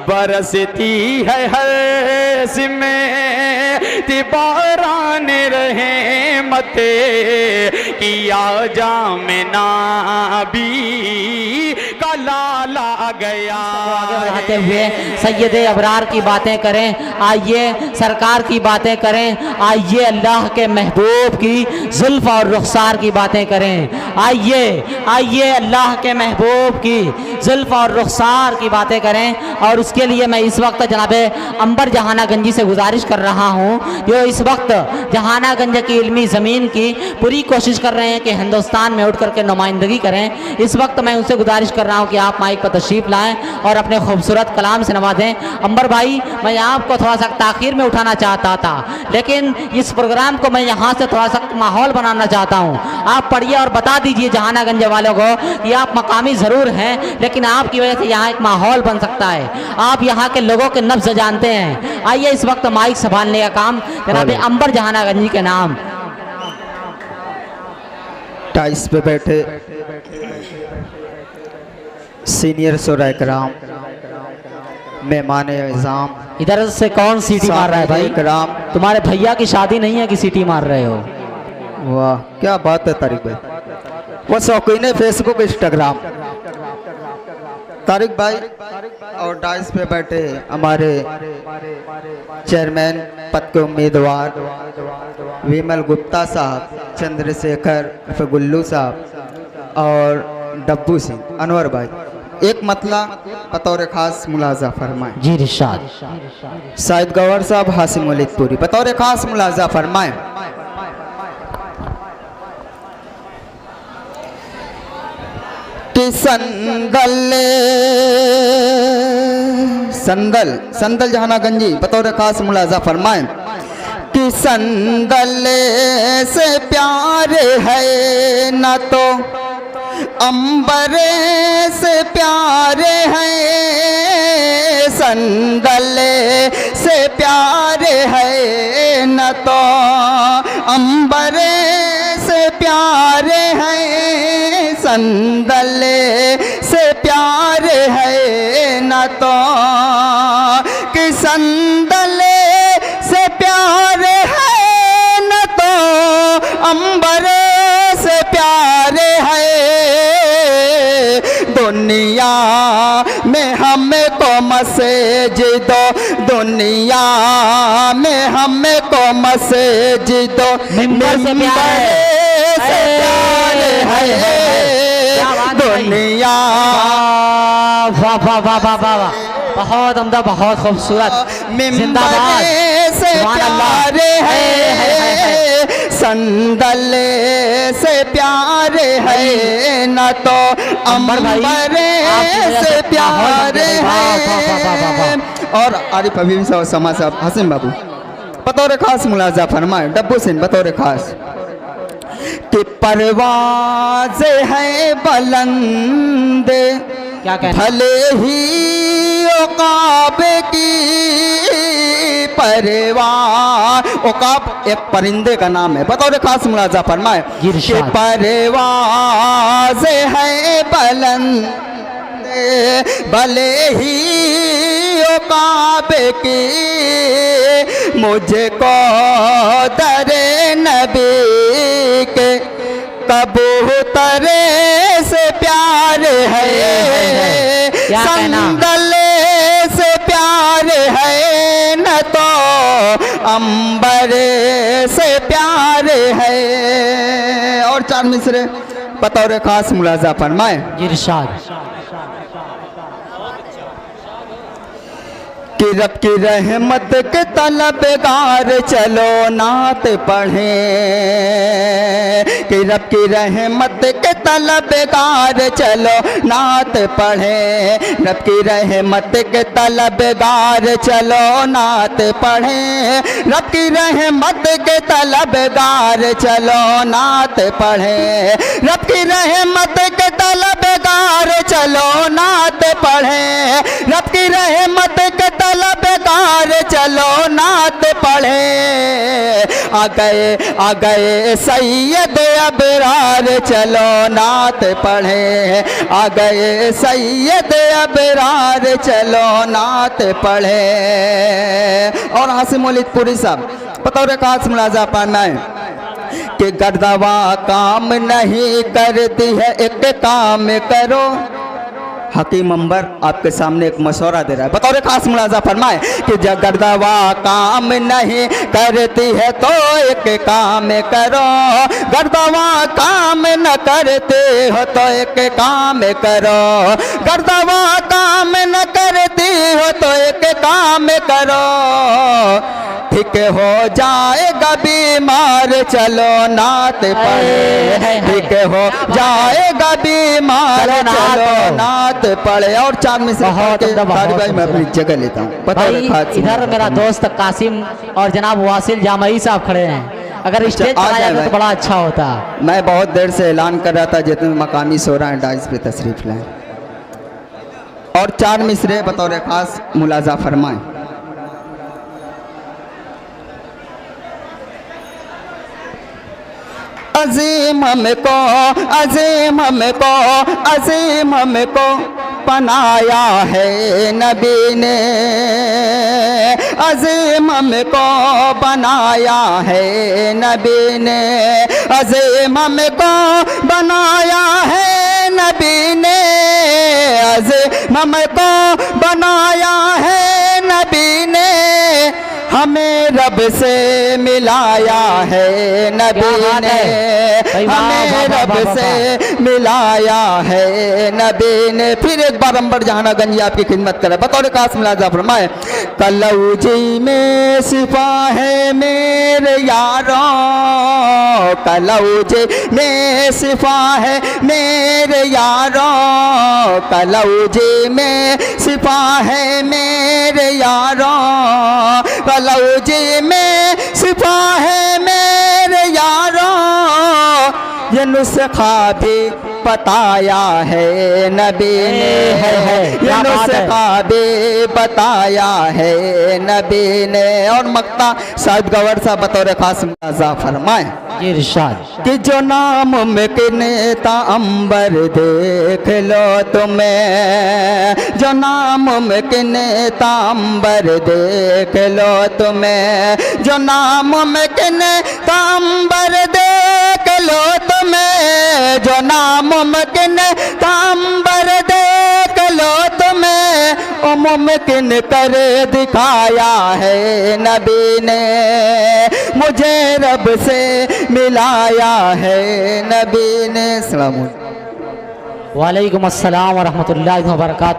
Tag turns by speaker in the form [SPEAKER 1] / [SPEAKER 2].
[SPEAKER 1] बरसती है हर में बारान रहे मते किया जामना भी कला ला गया।
[SPEAKER 2] आगे बढ़ाते हुए सैयदे अबरार की बातें करें, आइए सरकार की बातें करें, आइए अल्लाह के महबूब की जुल्फ और रुखसार की बातें करें, आइए आइए अल्लाह के महबूब की जुल्फ और रुखसार की बातें करें। और उसके लिए मैं इस वक्त जनाबे अंबर जहानागंजी से गुजारिश कर रहा हूँ, जो इस वक्त जहानागंज की इल्मी ज़मीन की पूरी कोशिश कर रहे हैं कि हिंदुस्तान में उठ करके नुमाइंदगी करें। इस वक्त मैं उनसे गुजारिश कर रहा हूँ कि आप माइक पर तशरीफ़ लाएं और अपने खूबसूरत कलाम से नवाजें। अंबर भाई, मैं आपको थोड़ा सा ताख़ीर में उठाना चाहता था, लेकिन इस प्रोग्राम को मैं यहाँ से थोड़ा सा माहौल बनाना चाहता हूँ। आप पढ़िए और बता दीजिए जहानागंज वालों को कि आप मकामी ज़रूर हैं, लेकिन आपकी वजह से यहाँ एक माहौल बन सकता है। आप यहाँ के लोगों के नब्ज़ जानते हैं। आइए इस वक्त माइक संभालने का काम जनाब अंबर जहानागंजी के नाम।
[SPEAKER 3] टाइस पे बैठे सीनियर शोरा कराम, मेहमान इज़ाम,
[SPEAKER 2] इधर से कौन सीटी मार रहा है भाई?
[SPEAKER 3] कराम,
[SPEAKER 2] तुम्हारे भैया की शादी नहीं है कि सीटी मार रहे हो?
[SPEAKER 3] वाह क्या बात है तारिक भाई, वो शौकीन है फेसबुक इंस्टाग्राम। तारिक भाई और डाइस पे बैठे हमारे चेयरमैन पद के उम्मीदवार विमल गुप्ता साहब, चंद्रशेखर गुल्लू साहब और डब्बू सिंह अनवर भाई, एक मतला बतौर खास मुलाजा फरमाए।
[SPEAKER 2] जी रिशाद।
[SPEAKER 3] साहिद गवर साहब, हासिम वलीदपुरी बतौर खास मुलाजा फरमाए। कि संदल जहानागंजी बतौर खास मुलाजा फरमाए कि संदल से प्यार है न तो अंबर से प्यार है, संदल से प्यार है न तो अंबर से प्यार है, संदल से प्यार है न तो कि संदल से प्यार है न तो अंबर से प्यार है। दुनिया में हमको मस्जिद दो, दुनिया में हमको मस्जिद दो,
[SPEAKER 2] मिंबर से प्यार है
[SPEAKER 3] दुनिया।
[SPEAKER 2] वाह वाह वाह वाह वाह वाह, बहुत उम्दा, बहुत खूबसूरत, जिंदाबाद,
[SPEAKER 3] से प्यार है, संदल से प्यार है न तो अंबर से प्यार है। और आरिफ हबीब साहब, समा साहब, हसीम बाबू बतौर खास मुलाजा फरमाए। डब्बू सिंह बतौर खास कि परवाज़ है बुलंद,
[SPEAKER 2] क्या कहना?
[SPEAKER 3] भले ही उकाब की परवाज़, उकाब एक परिंदे का नाम है, बतौर खास मुलाजा फरमाए कि परवाज़ है बुलंद, भले ही उकाब की मुझको दरे नबी के कबूतर से प्यार है, संदल से प्यार है न तो अंबर से प्यार है। और चार मिसरे बतौर खास मुलाजा फरमाए।
[SPEAKER 2] इरशाद।
[SPEAKER 3] कि रब की रहमत के तलबगार चलो नात पढ़ें, कि रब की रहमत के तलबगार चलो नात पढ़ें, रब की रहमत के तलबगार चलो नात पढ़ें, रब की रहमत के तलबगार चलो नात पढ़ें, रब की रहमत के तलबगार चलो नात पढ़ें, रब की रहमत के तलबगार बीमार चलो नात पढ़े आ गए सैयद अबरार चलो नात पढ़े आ गए सैयद अबरार चलो नात पढ़े। और हासिम मौलिदपुरी साहब बतौर खास मुलाजा फरमाए कि गर्दवा काम नहीं करती है एक काम करो। हकीम अंबर आपके सामने एक मशवरा दे रहा है, बतौर खास मुलाजा फरमाए कि जब गर्दवा काम नहीं करती है तो एक काम करो। गर्दवा काम न करते हो तो एक काम करो। गर्दवा काम न करती हो तो एक काम करो। ठीक हो जाएगा बीमार चलो नात पढ़े। ठीक हो जाएगा बीमार चलो नात पढ़े। और चार में से भाई मैं अपनी जगह लेता हूँ।
[SPEAKER 2] इधर मेरा दोस्त कासिम और जनाब वासिल जामई साहब खड़े हैं, अगर स्टेज पर आ जाते तो बड़ा अच्छा होता।
[SPEAKER 3] मैं बहुत देर से ऐलान कर रहा था जितने मकामी शोरा हैं डाइस पे तशरीफ लाएं। और चार मिसरे बतौर खास मुलाजा फरमाएं। अजीम हमको अजीम हमको अजीम हमको बनाया है नबी ने। अजीम हमको बनाया है नबी ने। अजीम हमको बनाया है नबी ने। अजीम हमको बनाया है नबी ने। हमें रब से मिलाया है नबी ने। हमें रब से मिलाया है नबी ने। फिर एक बार अंबर जहाना गंजी आपकी खिदमत करे बतौर खास मुलाजा फरमाए। कलौजी में सिफा है मेरे यारों। कलौजी में सिफा है मेरे यारों। कलौजी में सिफा है मेरे यारों। कलौजी में सिफा है मेरे यारों। ये नुस्खा भी बताया है नबी ने। ये नुस्खा भी बताया है नबी ने। और मक्ता शायद गवर साहब बतौर खास मुलाजा फरमाए कि जो नामुमकिन था अंबर देख लो तुम्हें। जो नामुमकिन था अंबर देख लो तुम्हें। जो नामुमकिन था अंबर देख लो तुम्हें। जो नामुमकिन था अंबर देख लो तुम्हें। ओ मुमकिन कर दिखाया है नबी ने। मुझे रब से मिलाया है नबी ने। सलाम।
[SPEAKER 2] वालेकुम अस्सलाम व रहमतुल्लाहि व बरकातहू।